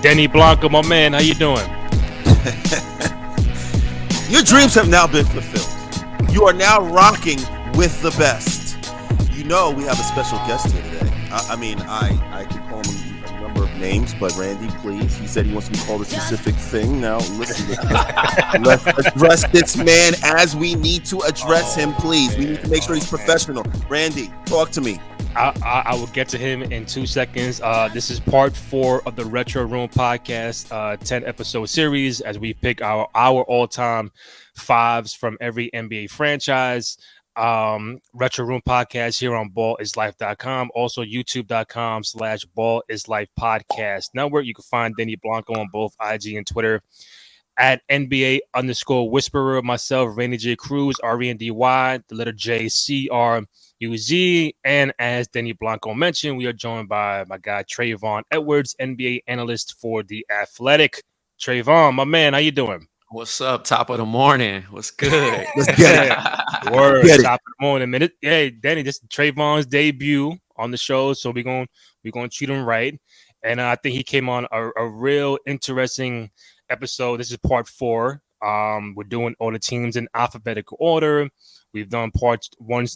Denny Blanco, my man, how you doing? Your dreams have now been fulfilled. You are now rocking with the best. You know we have a special guest here today. I can call him a number of names, but Randy, please. He said he wants to be called a specific thing. Now, listen, let's address this man as we need to address him, please. We need to make sure he's professional. Randy, talk to me. I will get to him in 2 seconds. This is part 4 of the Retro Room podcast, 10-episode series as we pick our all-time 5's from every NBA franchise. Retro Room podcast here on ballislife.com, also youtube.com/ballislife podcast network. You can find Denny Blanco on both IG and Twitter at NBA_whisperer, myself, Randy J. Cruz, RENDY, the letter J, CRUZ. And as Denny Blanco mentioned, we are joined by my guy Travonne Edwards, NBA analyst for The Athletic. Travonne, my man, how you doing? What's up? Top of the morning. What's good? Let's get it. Word. Get it. Top of the morning. Hey, Denny, this is Travonne's debut on the show, so we're gonna treat him right. And I think he came on a real interesting episode. This is part 4. We're doing all the teams in alphabetical order. We've done parts 1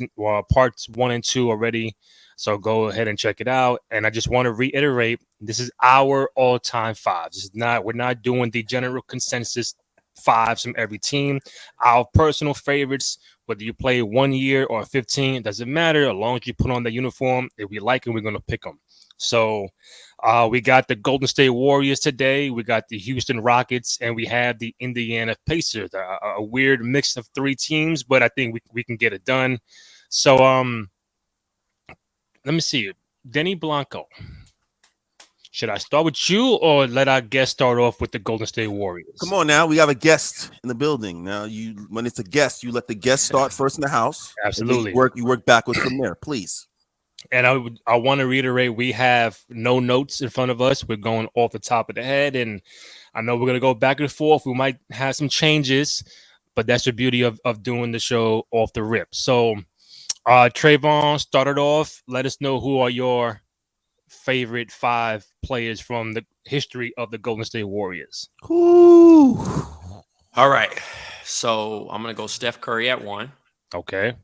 and 2 already, so go ahead and check it out. And I just want to reiterate, this is our all-time 5's. We're not doing the general consensus 5's from every team. Our personal favorites, whether you play 1 year or 15, it doesn't matter. As long as you put on the uniform, if we like them, we're going to pick them. So we got the Golden State Warriors today. We got the Houston Rockets, and we have the Indiana Pacers. A weird mix of 3 teams, but I think we can get it done. So let me see. Denny Blanco. Should I start with you or let our guest start off with the Golden State Warriors? Come on now. We have a guest in the building. Now, when it's a guest, you let the guest start first in the house. Absolutely. You work backwards from there, please. And I want to reiterate, we have no notes in front of us. We're going off the top of the head, and I know we're going to go back and forth. We might have some changes, but that's the beauty of doing the show off the rip. So, Travonne, started off. Let us know who are your favorite 5 players from the history of the Golden State Warriors. Ooh. All right. So I'm going to go Steph Curry at 1. Okay.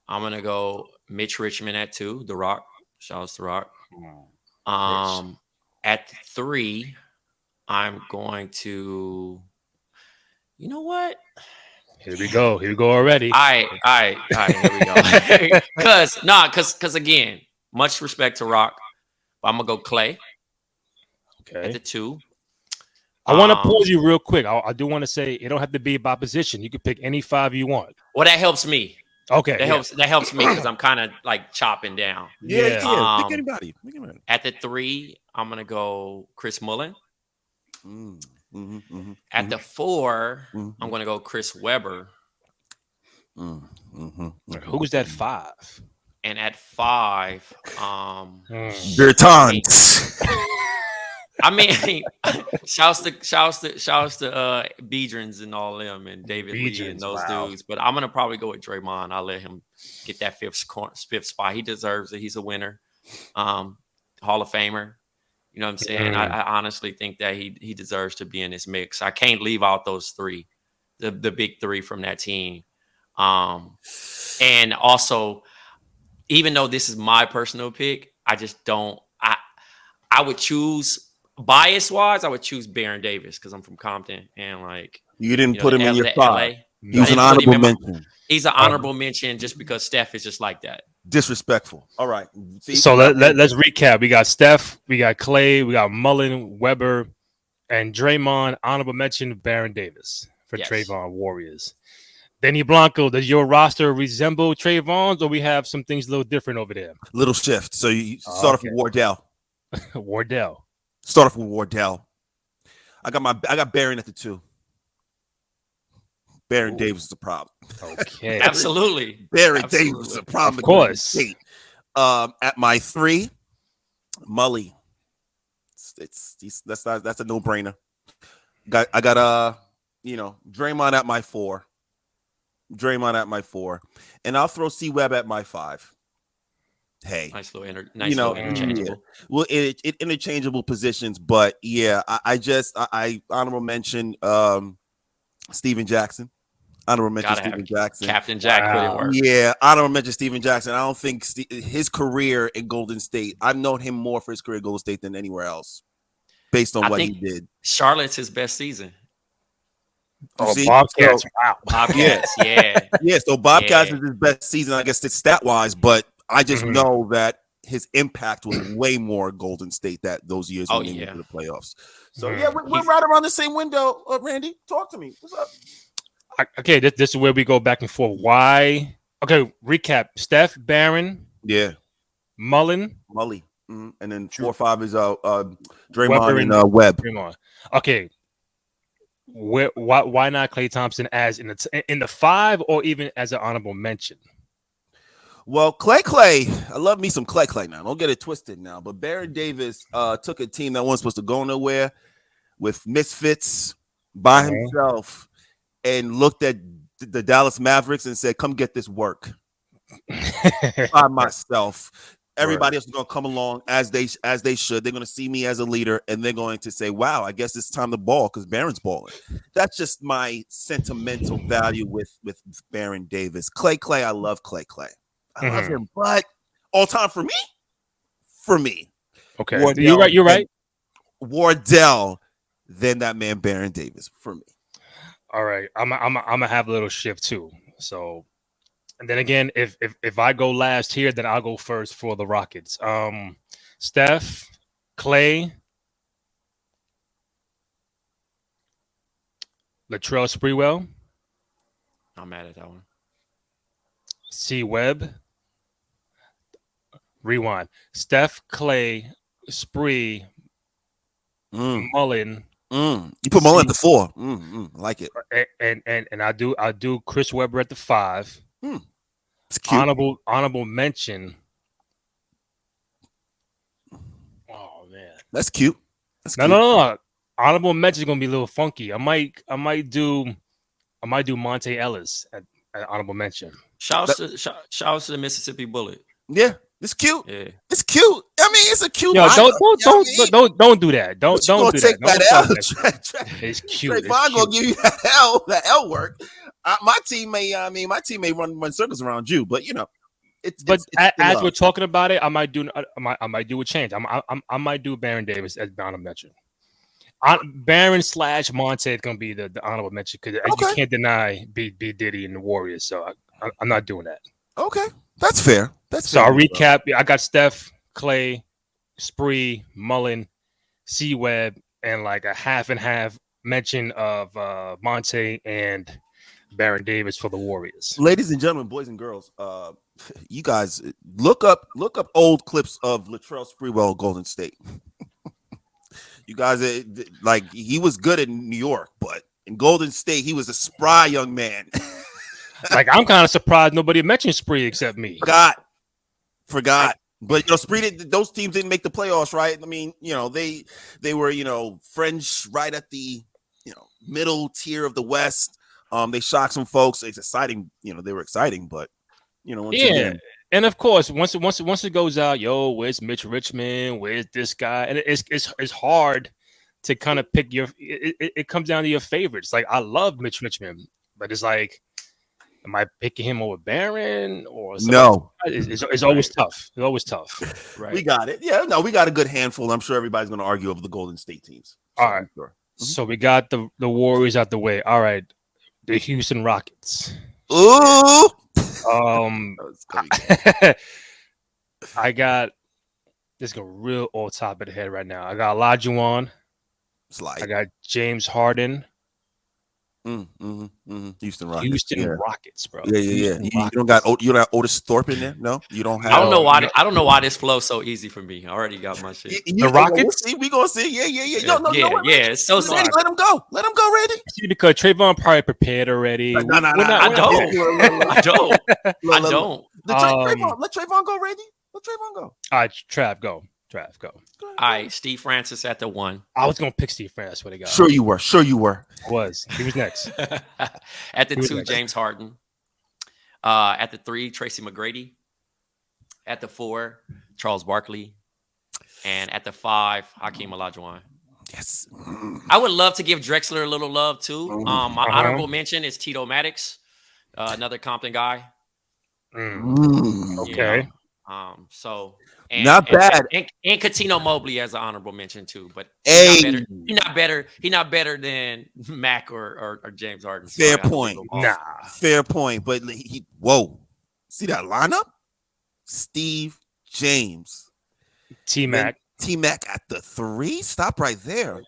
I'm going to go Mitch Richmond at 2. The Rock. Shout out to The Rock. At 3, I'm going to, you know what? Here we go already. All right. Here we go. Because again, much respect to Rock. I'm going to go Clay. Okay. At the 2. I want to pause you real quick. I do want to say it don't have to be by position. You can pick any 5 you want. Well, that helps me. Okay. That helps me because I'm kind of like chopping down. Yeah. Pick anybody. At the 3, I'm going to go Chris Mullin. At the 4, I'm going to go Chris Webber. Who's that 5? And at 5, Bertans. I mean, shouts to Beedrins and all them and David Lee and those dudes. But I'm gonna probably go with Draymond. I'll let him get that fifth spot. He deserves it. He's a winner, Hall of Famer. You know what I'm saying? I honestly think that he deserves to be in this mix. I can't leave out those 3, the big 3 from that team. And also, even though this is my personal pick, I just don't. I would choose. Bias-wise, I would choose Baron Davis because I'm from Compton and you didn't put him in your 5. He was an honorable mention. He's an honorable mention just because Steph is just like that. Disrespectful. All right. So let's recap. We got Steph, we got Clay, we got Mullin, Weber, and Draymond. Honorable mention Baron Davis for Travonne Warriors. Denny Blanco, does your roster resemble Travonne's, or we have some things a little different over there? Little shift. So you start off with Wardell. Wardell. Start off with Wardell. I got Baron at the 2. Baron Davis is a problem. Okay. Absolutely. Baron Davis is a problem. Of course. At my 3, Mully. That's a no-brainer. I got Draymond at my 4. And I'll throw C Webb at my 5. hey, nice little interchangeable. Yeah. Well, it interchangeable positions, but yeah, I honorable mention Steven Jackson. Honorable mention Steven Jackson. Captain Jack put in work. Yeah, honorable mention Steven Jackson. I don't think his career in Golden State. I've known him more for his career in Golden State than anywhere else, based on what he did. Charlotte's his best season. Bobcats! Wow, Bobcats! Yeah. So Bobcats is his best season, I guess, stat wise. But I just know that his impact was way more Golden State those years when they went to the playoffs. So we're right around the same window. Randy, talk to me. What's up? Okay, this is where we go back and forth. Why? Okay, recap. Steph, Barron, Mullen, and then 4 or 5 is Draymond and Webb. Draymond. Okay, why not Klay Thompson as in the 5 or even as an honorable mention? Well, Clay, I love me some Clay now. Don't get it twisted now. But Baron Davis took a team that wasn't supposed to go nowhere with misfits by himself. And looked at the Dallas Mavericks and said, "Come get this work by myself." Everybody else is going to come along as they should. They're going to see me as a leader, and they're going to say, "Wow, I guess it's time to ball because Baron's balling." That's just my sentimental value with Baron Davis. Clay, I love Clay. I love him, but all time for me. Okay, Wardell, you're right. Wardell, then that man Baron Davis for me. All right, I'm gonna have a little shift too. So, and then again, if I go last here, then I'll go first for the Rockets. Steph, Clay, Latrell Sprewell. I'm mad at that one. C. Webb. Rewind. Steph, Clay, Spree, Mullen. You put Mullen at the 4. I like it. And I do Chris Webber at the 5. It's cute. Honorable mention. Oh man, that's cute. No. Honorable mention is gonna be a little funky. I might do Monte Ellis at honorable mention. Shout out to the Mississippi Bullet. Yeah. It's cute. Yeah. It's cute. I mean, it's a cute. Yo, don't do that. Don't do that. It's cute. Trayvon gonna give you that L work. My team may run circles around you, but as we're talking about it, I might do a change. I might do Baron Davis as the honorable mention. Baron / Monte is gonna be the honorable mention because you can't deny B Diddy and the Warriors. So I'm not doing that. Okay, that's fair. So I'll recap. I got Steph, Clay, Spree, Mullen, C. Webb, and like a half and half mention of Monte and Baron Davis for the Warriors. Ladies and gentlemen, boys and girls, you guys look up old clips of Latrell Sprewell, Golden State. You guys, like he was good in New York, but in Golden State, he was a spry young man. Like I'm kind of surprised nobody mentioned Spree except me. Forgot. But Spree those teams didn't make the playoffs, right? I mean, they were fringe right at the middle tier of the West. They shocked some folks. It's exciting, they were exciting, but again, and of course, once it goes out, where's Mitch Richmond? Where's this guy? And it's hard to kind of pick your. It comes down to your favorites. Like I love Mitch Richmond, but it's like, am I picking him over Barron or something? No? It's always tough. It's always tough. Right. We got it. Yeah, no, we got a good handful. I'm sure everybody's going to argue over the Golden State teams. So all right. Sure. Mm-hmm. So we got the Warriors out the way. All right. The Houston Rockets. Ooh. I got this go real off top of the head right now. I got Olajuwon. I got James Harden. Houston Rockets. Houston Rockets, bro. Yeah. You don't got Otis Thorpe in there? No, you don't have. I don't know why this flows so easy for me. I already got my shit. The Rockets. We gonna see. Yeah. It's so Randy, let him go, Randy. See, because Trayvon probably prepared already. No. I don't. Let Trayvon go, Randy. Let Trayvon go. All right, Trav, go. All right, Steve Francis at the 1. I was gonna pick Steve Francis. What he got? Sure you were. He was next. At the 2, James Harden. At the 3, Tracy McGrady. At the 4, Charles Barkley. And at the 5, Hakeem Olajuwon. Yes. I would love to give Drexler a little love too. My honorable mention is Tito Maddox, another Compton guy. Okay. So not bad. And Katino Mobley as an honorable mention too. But Hey, he's not better than Mac or James Harden. So fair point. Nah. Fair point. But whoa. See that lineup? Steve, James, T-Mac. T-Mac at the 3. Stop right there.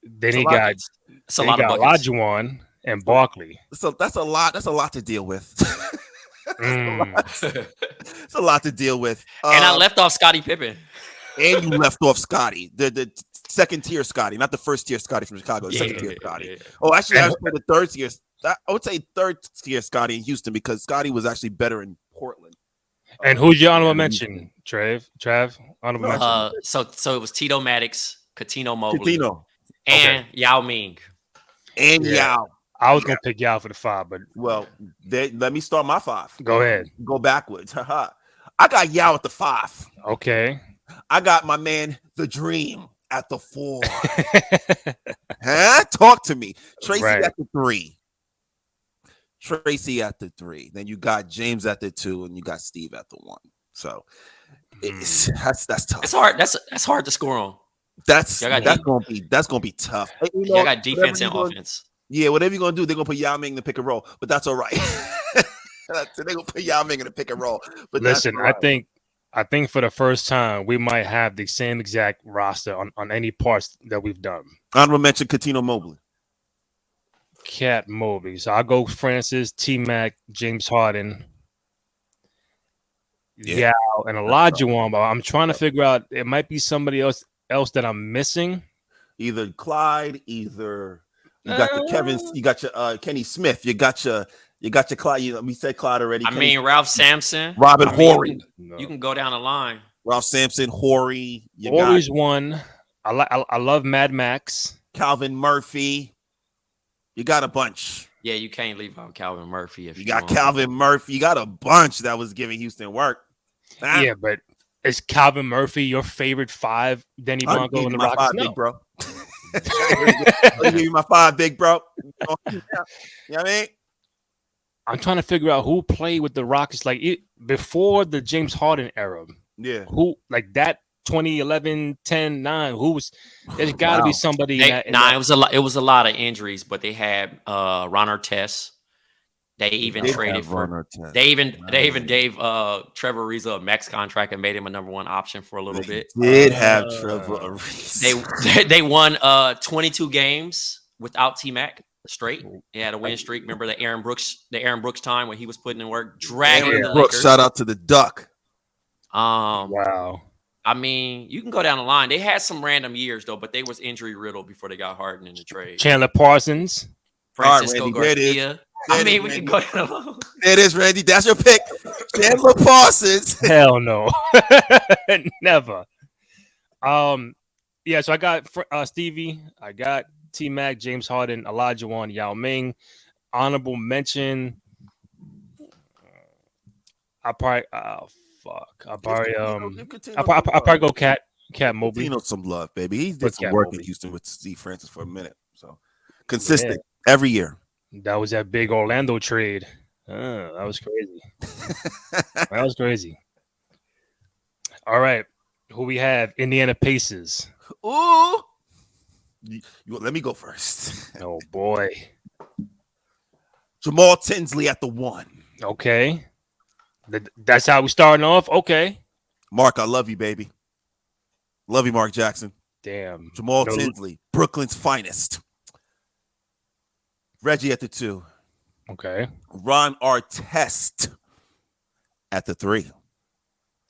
Then he got Olajuwon and Barkley. So that's a lot. That's a lot to deal with. It's a lot to deal with. And I left off Scottie Pippen. And you left off Scotty, the second tier Scotty, not the first tier Scotty from Chicago. The second tier Scotty. Yeah. Oh, actually, I would say the third tier. I would say third tier Scotty in Houston because Scotty was actually better in Portland. And who's your honorable mention, Trav? Honorable mention. So it was Tito Maddox, Katino Mobley, and Yao Ming. And Yao. I was gonna pick Yao for the 5, but let me start my 5. Go ahead. Go backwards. I got Yao at the 5. Okay. I got my man, the Dream, at the 4. Talk to me. Tracy at the 3. Tracy at the 3. Then you got James at the 2, and you got Steve at the 1. So that's tough. It's hard. That's hard to score on. That's gonna be tough. You got defense and offense. Yeah, whatever you're gonna do, they're gonna put Yao Ming in the pick and roll, but that's all right. They're gonna put Yao Ming in the pick and roll. But listen, right. I think for the first time we might have the same exact roster on any parts that we've done. Honorable mention Katino Mobley. Cat Mobley. So I'll go Francis, T-Mac, James Harden, Yao, and Olajuwon. But I'm trying to figure out, it might be somebody else that I'm missing. Either Clyde, either you got the Kevin, you got your Kenny Smith, you got your Clyde. We said Clyde already. Ralph Sampson, Robert Horry. You can go down the line. Ralph Sampson, Horry. Horry's one. I love Mad Max. Calvin Murphy. You got a bunch. Yeah, you can't leave out Calvin Murphy. If you got Calvin Murphy. You got a bunch that was giving Houston work. Yeah, but is Calvin Murphy your favorite 5? Denny Blanco and the Rockets? No, big bro. I'll give you my 5, big bro. You know what I mean? I'm trying to figure out who played with the Rockets before the James Harden era. Yeah. Who like that 2011, 10, 9. Who was? There's got to be somebody. It was a lot of injuries, but they had Ron Artest. They even traded for. They even gave Trevor Ariza a max contract and made him a number 1 option for a little bit. Did have Trevor Ariza. They won 22 games without T-Mac straight. He had a win streak. Remember the Aaron Brooks time when he was putting in work, dragging the Lakers. Shout out to the Duck. Wow. I mean, you can go down the line. They had some random years though, but they was injury riddled before they got Harden in the trade. Chandler Parsons, Francisco Garcia. We can go down the line. There it is, Randy. That's your pick. Chandler Parsons. Hell no. Never. Yeah, so I got Stevie. I got T-Mac, James Harden, Olajuwon, Yao Ming. Honorable mention. I'll probably go Cat Mobley. You know, some love, baby. He did some work in Houston with Steve Francis for a minute. So consistent every year. That was that big Orlando trade. That was crazy. That was crazy. All right. Who we have? Indiana Pacers. Ooh. Let me go first. Oh, boy. Jamal Tinsley at the 1. Okay. That's how we starting off? Okay. Mark, I love you, baby. Love you, Mark Jackson. Damn. Jamal Tinsley, Brooklyn's finest. Reggie at the 2. Okay. Ron Artest at the 3.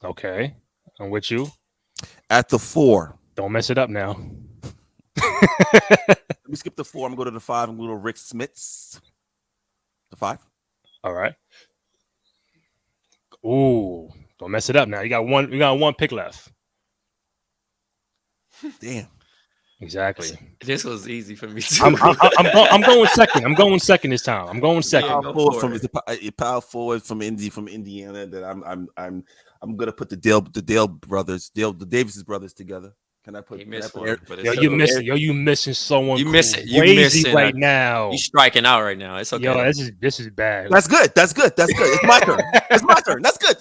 Okay. I'm with you. At the 4. Don't mess it up now. Let me skip the 4. I'm going to go to the 5. I'm going to go to Rick Smits. The 5. All right. Ooh. Don't mess it up now. You got one pick left. Damn. Exactly. This was easy for me too. I'm going second. I'm going second this time. I'm going second. Power forward from Indiana. That I'm gonna put the Davis brothers together. Can I put? You missing someone. You missing right now. You striking out right now. It's okay. Yo, this is bad. That's good. It's my turn. It's my turn. That's good.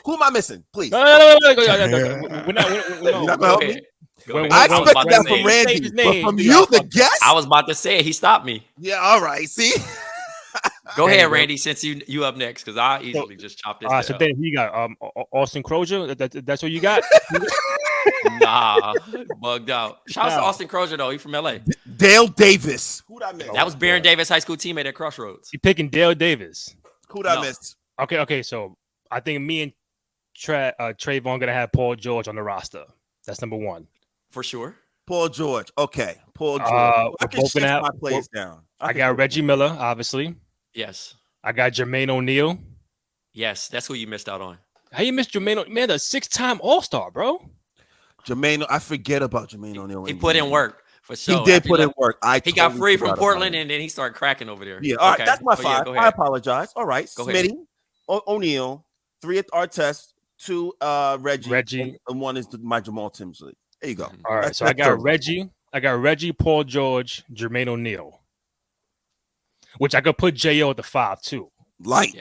Who am I missing? Please. No. We're not help me. I expected that from Randy, but from you, the guest. I was about to say it. He stopped me. Yeah. All right. See. Go ahead, Randy. Since you up next, because I easily just chopped this. So then you got Austin Crozier. That's what you got. Nah, bugged out. Shout out to Austin Crozier though. He from LA. Dale Davis. Who'd I miss? That was Baron Davis, high school teammate at Crossroads. You picking Dale Davis? Who'd I miss? Okay. So I think me and Travonne gonna have Paul George on the roster. That's number one for sure. Paul George. Okay, Paul George. I can shift my plays down. I got Reggie Miller, obviously. Yes. I got Jermaine O'Neal. Yes, that's who you missed out on. How you missed Jermaine O'Neal? Man, the 6-time All-Star, bro. Jermaine, I forget about Jermaine O'Neal. He put in work for sure. He did put in work. He got free from Portland and then he started cracking over there. Yeah, all right, that's my 5. I apologize. All right, Smitty, O'Neal, 3 at Artest, 2 Reggie, and 1 is my Jamal Tinsley. There you go. All right, so I got Reggie, Paul George, Jermaine O'Neal, which I could put J.O. at the 5 too.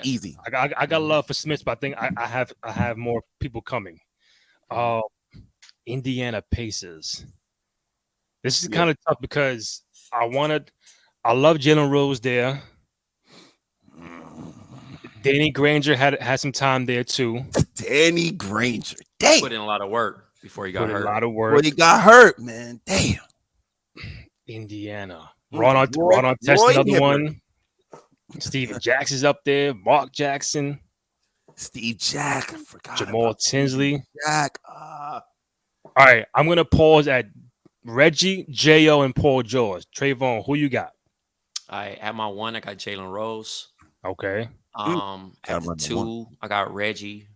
Easy. I got love for Smith, but I think I have more people coming. Indiana Pacers. This is kind of tough because I love Jalen Rose there. Danny Granger had some time there too. Danny Granger, damn, put in a lot of work before he got hurt. A lot of work. When he got hurt, man, damn. Indiana. Ron Artest, another one. Steven Jackson's up there. Mark Jackson. Steve Jack. I forgot. Jamal Tinsley. Jack. All right, I'm gonna pause at Reggie, J.O., and Paul George. Travonne, who you got? At my 1, I got Jalen Rose. Okay. At the 2, I got Reggie.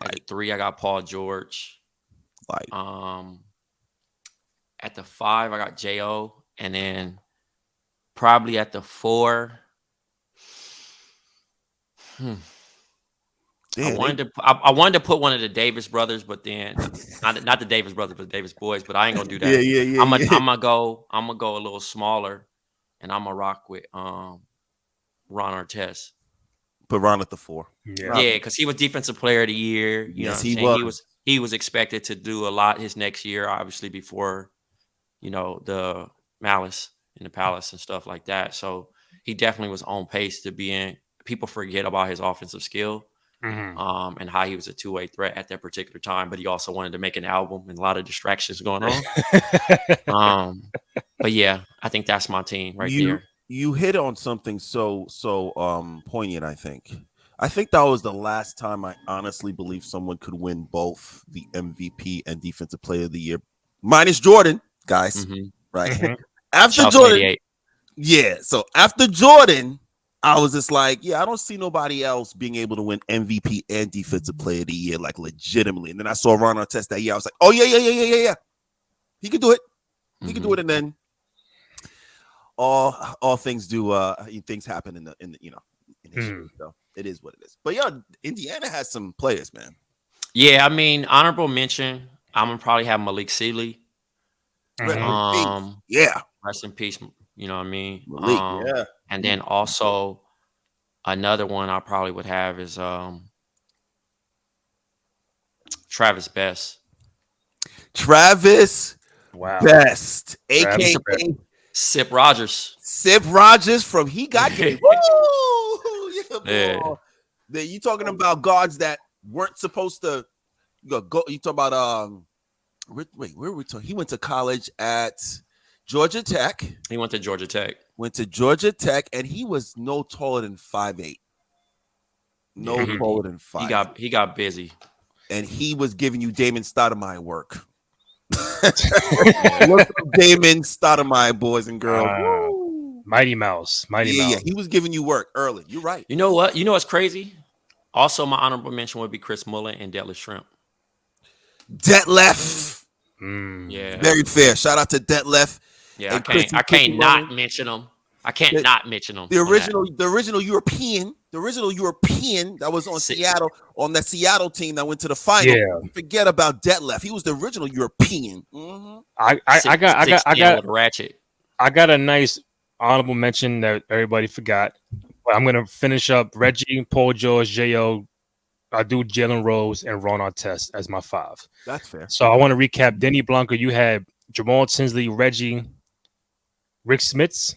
At the 3, I got Paul George. At the 5, I got J.O. And then probably at the 4, I wanted to put one of the Davis brothers, but then not the Davis brothers, but the Davis boys. But I ain't gonna do that. Yeah. I'm gonna go a little smaller, and I'm gonna rock with Ron Artest. Put Ron at the 4. Yeah, because he was Defensive Player of the Year. You know what I'm saying? He was expected to do a lot his next year, obviously before, the malice in the palace and stuff like that. So he definitely was on pace to be in. People forget about his offensive skill. Mm-hmm. And how he was a two-way threat at that particular time, but he also wanted to make an album and a lot of distractions going on. But yeah, I think that's my team there. You hit on something so poignant. I think that was the last time I honestly believe someone could win both the MVP and Defensive Player of the Year, minus Jordan, guys. Mm-hmm. Right after Shouts Jordan, 88. yeah. So after Jordan, I was just like, I don't see nobody else being able to win MVP and Defensive Player of the Year, like legitimately. And then I saw Ron Artest that year. I was like, oh, yeah. He could do it. He could do it. And then all things things happen in history. So it is what it is. But Indiana has some players, man. Yeah, I mean, honorable mention, I'm gonna probably have Malik Sealy. Rest in peace. You know what I mean? Malik, And then also another one I probably would have is Travis Best. Best, a.k.a. Sip Rogers. Sip Rogers from He Got Game. Woo! Yeah. You talking about guards that weren't supposed to go. You talking about where were we talking? He went to college at Georgia Tech. He went to Georgia Tech. And he was no taller than 5'8". Taller than 5'8". He got busy. And he was giving you Damon Stoudemire work. Look up Damon Stoudemire, boys and girls. Mighty Mouse. Yeah, he was giving you work early. You're right. You know what? You know what's crazy? Also, my honorable mention would be Chris Mullin and Detlef Shrimp. Detlef. Yeah. Very fair. Shout out to Detlef. Yeah, and I can't not mention them. I can't not mention them. The original European that was on Seattle, on that Seattle team that went to the final. Yeah. Forget about Detlef. He was the original European. I got ratchet. I got a nice honorable mention that everybody forgot. But I'm gonna finish up Reggie, Paul George, J.O. I do Jalen Rose and Ron Artest as my 5. That's fair. So I want to recap. Denny Blanco, you had Jamal Tinsley, Reggie, Rick Smits,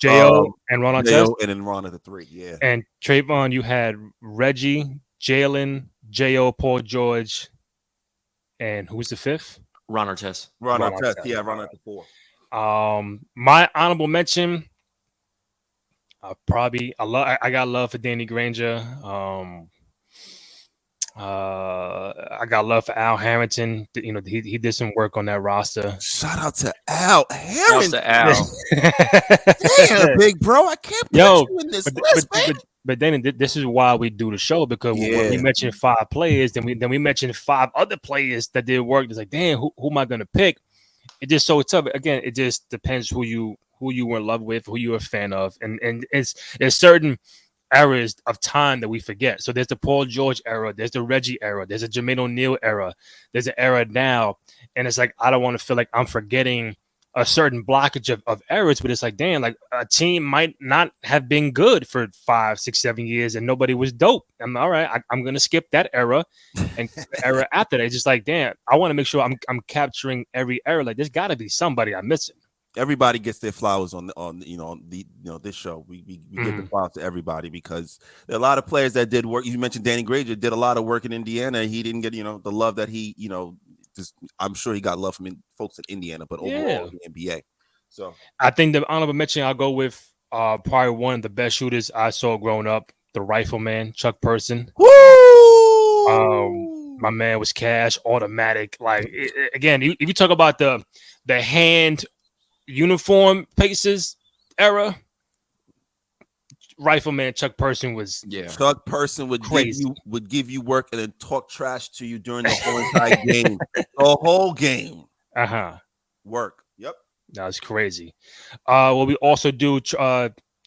J.O. and Ron Artest. And then Ron at the 3, yeah. And Travonne, you had Reggie, Jalen, J.O., Paul George, and who's the 5th? Ron Artest. Ron Artest, yeah, Ron at the 4. My honorable mention, I got love for Danny Granger. I got love for Al Harrington. You know, he did some work on that roster. Shout out to Al Harrington. Damn, big bro, I can't put you in this list, man. But then this is why we do the show, because when we mentioned 5 players, then we mentioned 5 other players that did work. It's like, damn, who am I gonna pick? It's just so tough. Again, it just depends who you were in love with, who you're a fan of, and there's certain eras of time that we forget. So there's the Paul George era, there's the Reggie era, there's a Jermaine O'Neal era, there's an era now, and it's like I don't want to feel like I'm forgetting a certain blockage of eras, but it's like, damn, like a team might not have been good for 5, 6, 7 years and nobody was dope. I'm all right. I'm gonna skip that era and the era after that. It's just like, damn, I want to make sure I'm capturing every era. Like there's got to be somebody I'm missing. Everybody gets their flowers on this show. We give the flowers to everybody because there are a lot of players that did work. You mentioned Danny Granger did a lot of work in Indiana. He didn't get the love that he I'm sure he got love from folks at Indiana, but overall in the NBA. So I think the honorable mention I'll go with probably one of the best shooters I saw growing up, the Rifleman, Chuck Person. Woo! My man was cash, automatic. Like again, if you talk about the hand uniform Pacers era, Rifleman Chuck Person was Chuck Person would give you work and then talk trash to you during the whole entire game. The whole game. Work. Yep. That was crazy. What we also do,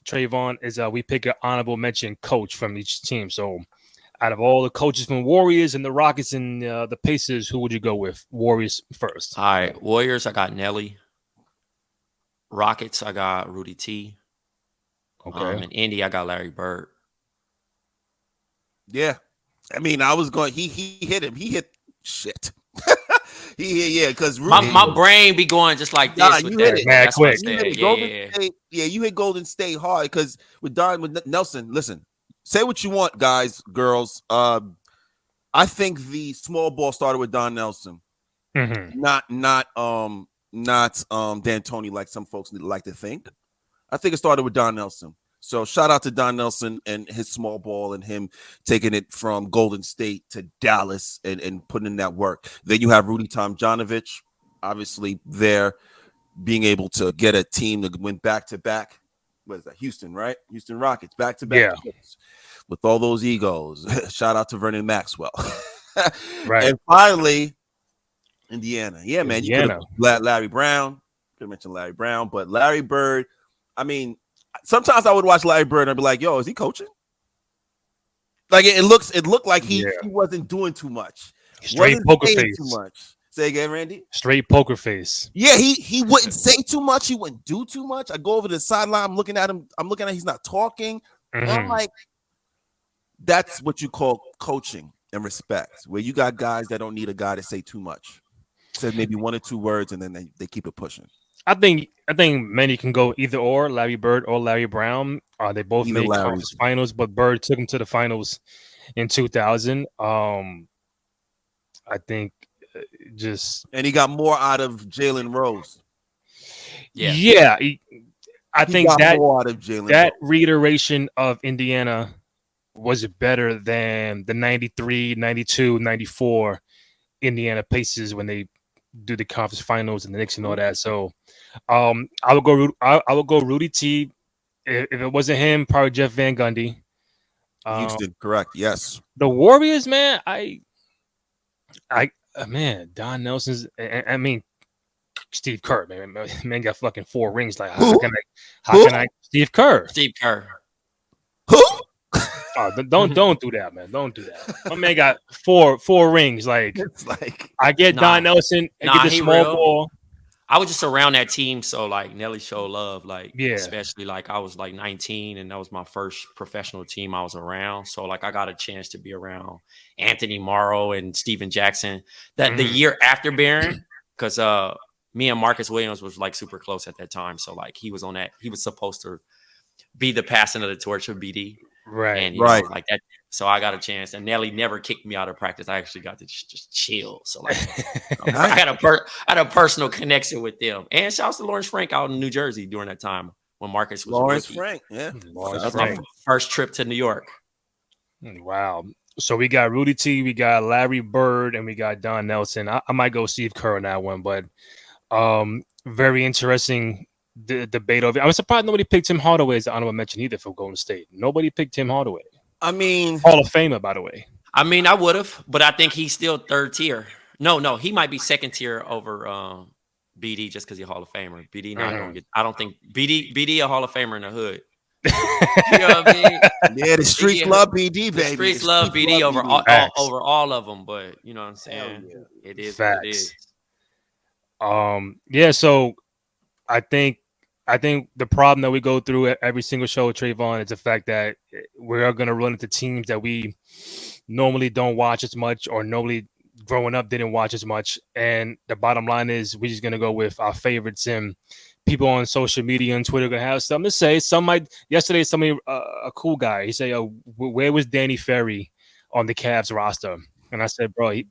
Travonne, is we pick an honorable mention coach from each team. So out of all the coaches from Warriors and the Rockets and the Pacers, who would you go with? Warriors first. All right. Warriors, I got Nelly. Rockets, I got Rudy T. Okay. In Indy, I got Larry Bird. Yeah. I mean, I was going, he hit him. He hit shit. Because my brain be going just like this. You hit it. Mad quick. You hit Golden State hard because with Nelson, listen, say what you want, guys, girls. I think the small ball started with Don Nelson. Not D'Antoni like some folks like to think. I think it started with Don Nelson. So shout out to Don Nelson and his small ball and him taking it from Golden State to Dallas and putting in that work. Then you have Rudy Tomjanovich, obviously there being able to get a team to win back-to-back. What is that? Houston, right? Houston Rockets, back-to-back. Yeah. With all those egos. Shout out to Vernon Maxwell. Right. And finally, Indiana. Yeah, man. You could have Larry Brown. Could have mentioned Larry Brown, but Larry Bird, I mean, sometimes I would watch Larry Bird and I'd be like, yo, is he coaching? Like it looked like he wasn't doing too much. Straight poker face. Too much. Say again, Randy. Straight poker face. Yeah, he wouldn't say too much. He wouldn't do too much. I go over to the sideline. I'm looking at him. He's not talking. And I'm like, that's what you call coaching and respect, where you got guys that don't need a guy to say too much. Says maybe 1 or 2 words, and then they keep it pushing. I think many can go either or, Larry Bird or Larry Brown. They both made conference finals, but Bird took them to the finals in 2000. I think and he got more out of Jalen Rose. Yeah. I think that more out of Jalen that reiteration of Indiana was better than the 93, 92, 94 Indiana Pacers when they do the conference finals and the Knicks and all that. So I would go Rudy T. If it wasn't him, probably Jeff Van Gundy. Houston, correct. Yes. The Warriors, man, I man, Don Nelson's. I mean, Steve Kerr, man got fucking 4 rings. Like, how can I? Steve Kerr. Steve Kerr. Who? Oh, don't do that, man. Don't do that. My man got four rings. Like, It's like I get Don Nelson and get the small ball. I was just around that team, so like Nelly showed love, like Yeah. especially like I was like 19 and that was my first professional team I was around. So like I got a chance to be around Anthony Morrow and Steven Jackson. That the year after Barron, because me and Marcus Williams was like super close at that time. So like he was on that, he was supposed to be the passing of the torch of BD. Right. And you know, like that. So I got a chance, and Nelly never kicked me out of practice. I actually got to just chill. So like, I had a personal connection with them. And shouts to Lawrence Frank out in New Jersey during that time when Marcus was Lawrence Frank. Yeah, that's my first trip to New York. Wow. So we got Rudy T, we got Larry Bird, and we got Don Nelson. I might go Steve Kerr on that one, but very interesting. The debate over. I was surprised nobody picked Tim Hardaway as the honorable mention either for Golden State. Nobody picked Tim Hardaway. I mean, Hall of Famer, by the way. I mean, I would have, but I think he's still third tier. No, he might be second tier over BD just because he's a Hall of Famer. BD not gonna get. I don't think BD a Hall of Famer in the hood. You know what I mean? Yeah, the streets love BD, baby. The streets love BD over all of them, but you know what I'm saying? Yeah. It is what it is. Yeah. So I think the problem that we go through at every single show with Travonne is the fact that we are going to run into teams that we normally don't watch as much or normally growing up didn't watch as much. And the bottom line is we're just going to go with our favorites, and people on social media and Twitter are going to have something to say. Yesterday, somebody, a cool guy, he said, where was Danny Ferry on the Cavs roster? And I said, bro, he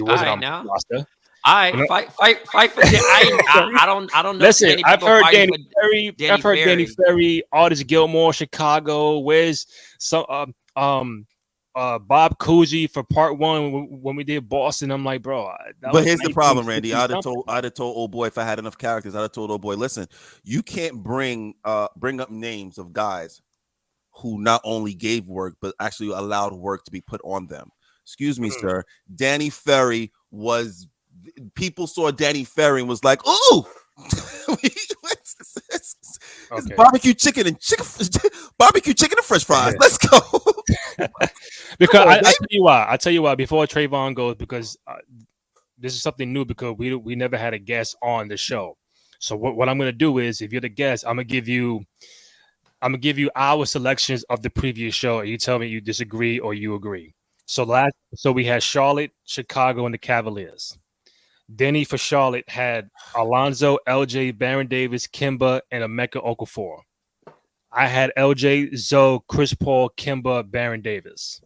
wasn't on the roster. I fight for I don't know. Listen, I've heard Danny Ferry, Artis Gilmore, Chicago. Where's some Bob Cousy for part 1 when we did Boston? I'm like, bro. But here's the problem, Randy. I'd have told old boy, if I had enough characters, I'd have told old boy, listen, you can't bring up names of guys who not only gave work but actually allowed work to be put on them. Excuse me, sir. Danny Ferry was. People saw Danny Ferry and was like, "Ooh, it's barbecue chicken and French fries. Let's go." Because I tell you why. Before Travonne goes, because this is something new. Because we never had a guest on the show. So what I'm gonna do is, if you're the guest, I'm gonna give you our selections of the previous show, and you tell me you disagree or you agree. So we had Charlotte, Chicago, and the Cavaliers. Denny for Charlotte had Alonzo, LJ, Baron Davis, Kimba, and Emeka Okafor. I had LJ, Zoe, Chris Paul, Kimba, Baron Davis.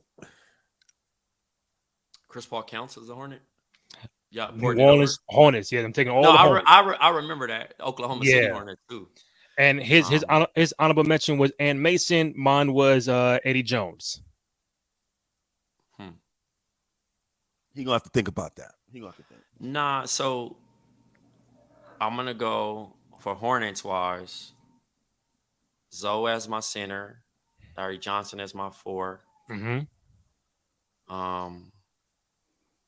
Chris Paul counts as a Hornet? Yeah, New Orleans Hornets. Yeah, I'm taking all. No, the Hornets. I remember that Oklahoma City Hornets too. And his honorable mention was Ant Mason. Mine was Eddie Jones. He gonna have to think about that. Nah, so I'm gonna go for Hornets wise. Zoe as my center, Larry Johnson as my 4.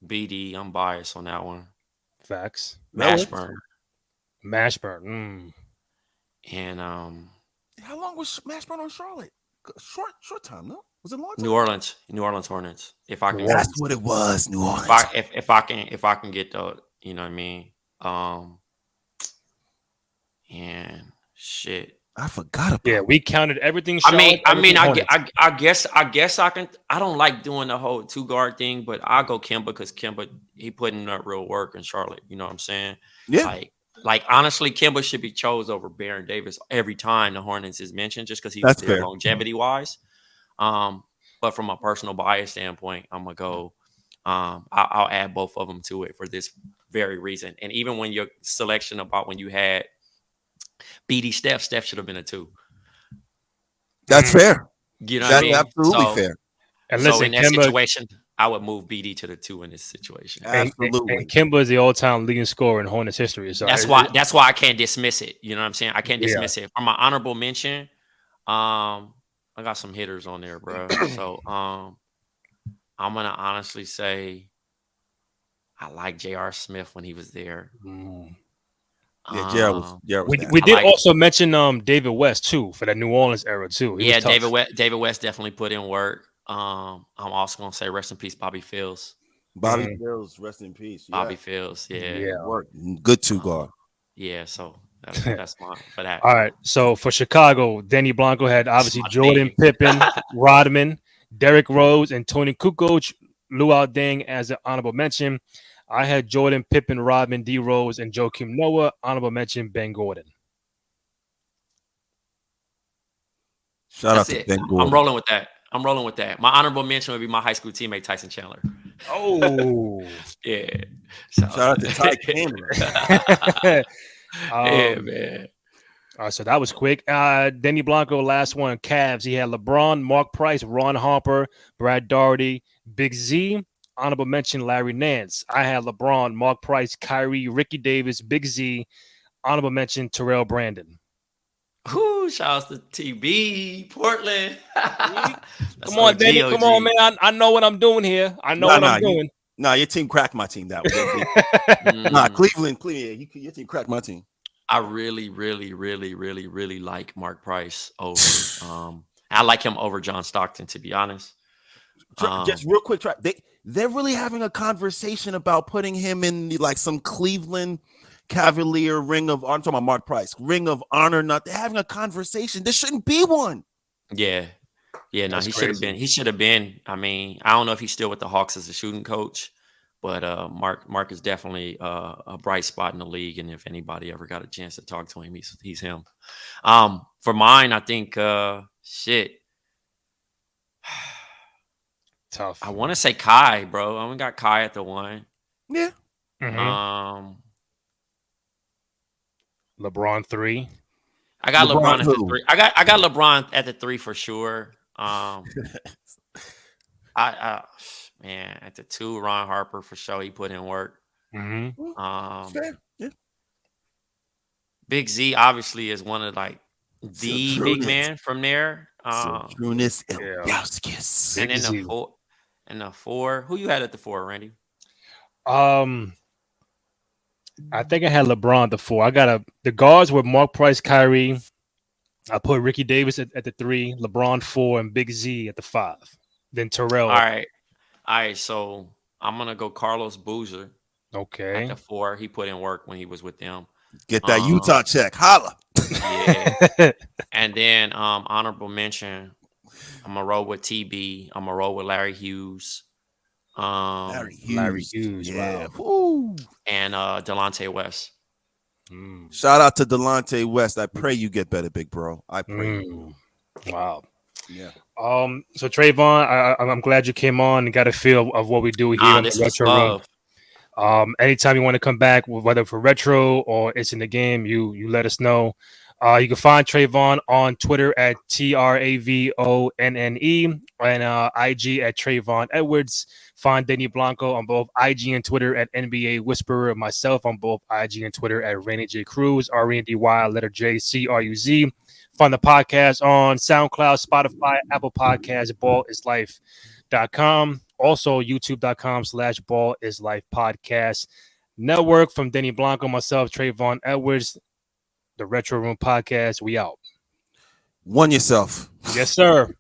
BD, I'm biased on that one. Facts. Mashburn. And how long was Mashburn on Charlotte? Short time, no? Was it long time? New Orleans Hornets. If I can, that's what it was. New Orleans. If I can get the, you know what I mean. And shit, I forgot about. Yeah, we counted everything. I guess I can. I don't like doing the whole 2-guard thing, but I'll go Kimba because Kimba, he put in that real work in Charlotte. You know what I'm saying? Yeah. Like honestly, Kimba should be chose over Baron Davis every time the Hornets is mentioned, just because he's there longevity wise. But from a personal bias standpoint, I'm gonna go. I'll add both of them to it for this very reason. And even when your selection about when you had BD Steph should have been a 2. That's fair. You know what I mean? Absolutely fair. And listen, in that situation, I would move BD to the 2 in this situation. Absolutely. And Kimba is the all-time leading scorer in Hornets history. So that's why I can't dismiss it. You know what I'm saying? I can't dismiss it. From my honorable mention, I got some hitters on there, bro. So I'm gonna honestly say I like J.R. Smith when he was there. Yeah, Jared was we did also mention David West too for that New Orleans era too. He was tough. David West definitely put in work. I'm also gonna say rest in peace, Bobby Fields. Bobby Fields, rest in peace. Yeah. Bobby Fields, yeah. Work. Good two guard. Yeah, so that's mine for that. All right, so for Chicago, Denny Blanco had obviously Jordan Pippen, Rodman, Derrick Rose, and Tony Kukoc. Luol Deng as an honorable mention. I had Jordan Pippen, Rodman, D Rose, and Joakim Noah. Honorable mention Ben Gordon. Shout out to Ben Gordon. I'm rolling with that. My honorable mention would be my high school teammate Tyson Chandler. Oh, yeah. Shout out to Ty Chandler. Yeah, man. All right, so that was quick. Denny Blanco, last one. Cavs. He had LeBron, Mark Price, Ron Harper, Brad Daugherty, Big Z. Honorable mention Larry Nance. I had LeBron, Mark Price, Kyrie, Ricky Davis, Big Z. Honorable mention Terrell Brandon. Ooh, shouts to TB Portland. Come on, Denny. Come on, man. I know what I'm doing here. I know what I'm doing. Your team cracked my team that way. Cleveland. Your team cracked my team. I really, really, really, really, really like Mark Price over. I like him over John Stockton, to be honest. Just real quick, they're really having a conversation about putting him in like some Cleveland Cavalier Ring of Honor. I'm talking about Mark Price, Ring of Honor. They're having a conversation. There shouldn't be one. Yeah. No, he should have been. He should have been. I mean, I don't know if he's still with the Hawks as a shooting coach, but Mark is definitely a bright spot in the league. And if anybody ever got a chance to talk to him, he's him. For mine, I think tough. I want to say Kai, bro. I only got Kai at the one. Yeah. Mm-hmm. LeBron 3. I got LeBron at the 3. I got LeBron at the 3 for sure. Man, at the 2, Ron Harper for sure. He put in work. Mm-hmm. Yeah. Big Z obviously is one of like the big man from there. Trunis Ilgauskas. And then the 4. Who you had at the 4, Randy? I think I had LeBron at the 4. I got the guards were Mark Price, Kyrie. I put Ricky Davis at the 3, LeBron 4, and Big Z at the 5. Then Terrell. All right. So I'm gonna go Carlos Boozer. Okay. At the 4, he put in work when he was with them. Get that Utah check, holla. Yeah. And then honorable mention, I'm gonna roll with TB. I'm gonna roll with Larry Hughes. Larry Hughes, yeah. Wow. And Delonte West. Shout out to Delonte West. I pray you get better, big bro. I pray. Wow. Yeah. So Travonne, I'm glad you came on and got a feel of what we do here in the Retro Room. Anytime you want to come back, whether for retro or it's in the game, you let us know. You can find Travonne on Twitter at TRAVONNE and IG at Travonne Edwards. Find Denny Blanco on both IG and Twitter at NBA Whisperer. Myself on both IG and Twitter at Randy J. Cruz, RENDY, letter J, CRUZ. Find the podcast on SoundCloud, Spotify, Apple Podcasts, ballislife.com. Also, youtube.com/ballislife podcast. Network from Denny Blanco, myself, Travonne Edwards. The Retro Room Podcast. We out. One yourself. Yes, sir.